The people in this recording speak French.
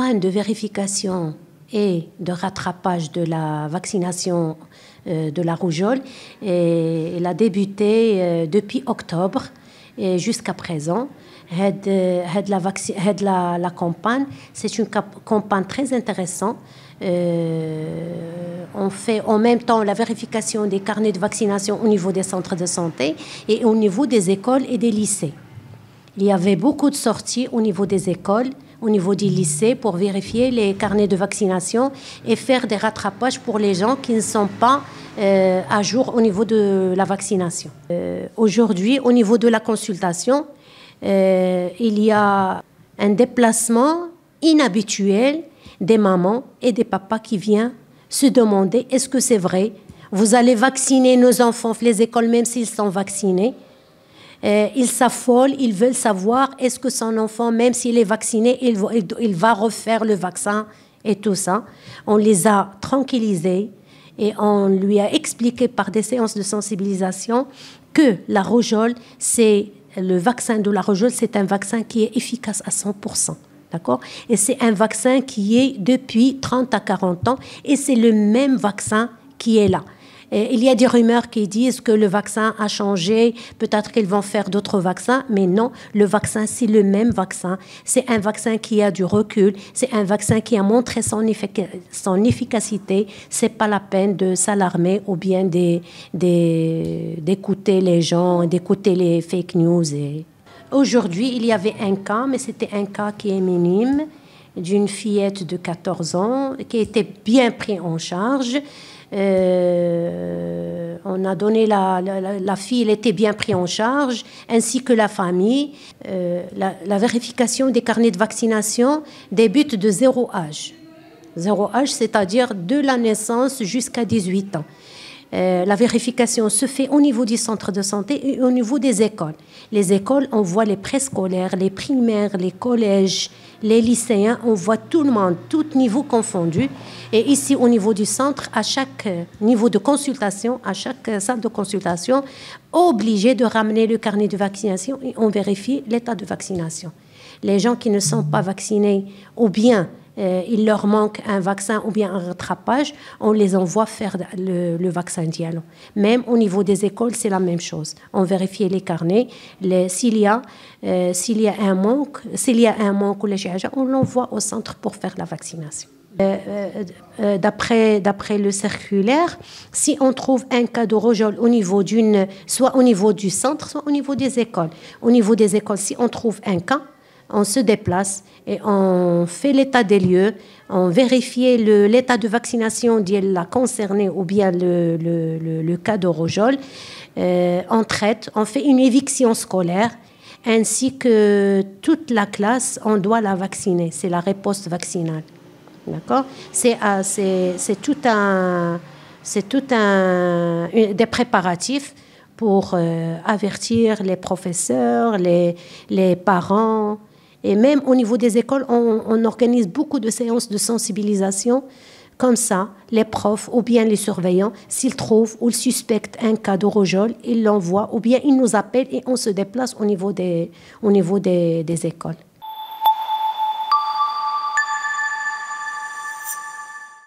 campagne de vérification et de rattrapage de la vaccination de la rougeole, elle a débuté depuis octobre et jusqu'à présent. La campagne, c'est une campagne très intéressante. On fait en même temps la vérification des carnets de vaccination au niveau des centres de santé et au niveau des écoles et des lycées. Il y avait beaucoup de sorties au niveau des écoles, au niveau des lycées, pour vérifier les carnets de vaccination et faire des rattrapages pour les gens qui ne sont pas à jour au niveau de la vaccination. Aujourd'hui, au niveau de la consultation, il y a un déplacement inhabituel des mamans et des papas qui viennent se demander est-ce que c'est vrai, vous allez vacciner nos enfants, les écoles, même s'ils sont vaccinés. Ils s'affolent, ils veulent savoir est-ce que son enfant, même s'il est vacciné, il va refaire le vaccin et tout ça. On les a tranquillisés et on lui a expliqué par des séances de sensibilisation que la rougeole, le vaccin de la rougeole, c'est un vaccin qui est efficace à 100%. D'accord ? Et c'est un vaccin qui est depuis 30 à 40 ans et c'est le même vaccin qui est là. Et il y a des rumeurs qui disent que le vaccin a changé, peut-être qu'ils vont faire d'autres vaccins, mais non, le vaccin, c'est le même vaccin. C'est un vaccin qui a du recul, c'est un vaccin qui a montré son efficacité. C'est pas la peine de s'alarmer ou bien d'écouter les gens, d'écouter les fake news. Aujourd'hui, il y avait un cas, mais c'était un cas qui est minime, d'une fillette de 14 ans qui était bien pris en charge. On a donné la fille, elle était bien prise en charge, ainsi que la famille. La vérification des carnets de vaccination débute de 0 âge. 0 âge, c'est-à-dire de la naissance jusqu'à 18 ans. La vérification se fait au niveau du centre de santé et au niveau des écoles. Les écoles, on voit les préscolaires, les primaires, les collèges, les lycéens, on voit tout le monde, tout niveau confondu. Et ici, au niveau du centre, à chaque niveau de consultation, à chaque salle de consultation, obligé de ramener le carnet de vaccination et on vérifie l'état de vaccination. Les gens qui ne sont pas vaccinés ou bien il leur manque un vaccin ou bien un rattrapage, on les envoie faire le vaccin dialogue. Même au niveau des écoles, c'est la même chose. On vérifie les carnets. S'il y a un manque ou les GHA, on l'envoie au centre pour faire la vaccination. D'après le circulaire, si on trouve un cas de rougeole soit au niveau du centre, soit au niveau des écoles. Au niveau des écoles, si on trouve un cas, on se déplace et on fait l'état des lieux, on vérifie l'état de vaccination de la concernée ou bien le cas de rougeole. On traite, on fait une éviction scolaire ainsi que toute la classe, on doit la vacciner. C'est la riposte vaccinale. D'accord ? C'est tout des préparatifs pour avertir les professeurs, les parents. Et même au niveau des écoles, on organise beaucoup de séances de sensibilisation. Comme ça, les profs ou bien les surveillants, s'ils trouvent ou suspectent un cas de rougeole, ils l'envoient ou bien ils nous appellent et on se déplace au niveau des écoles.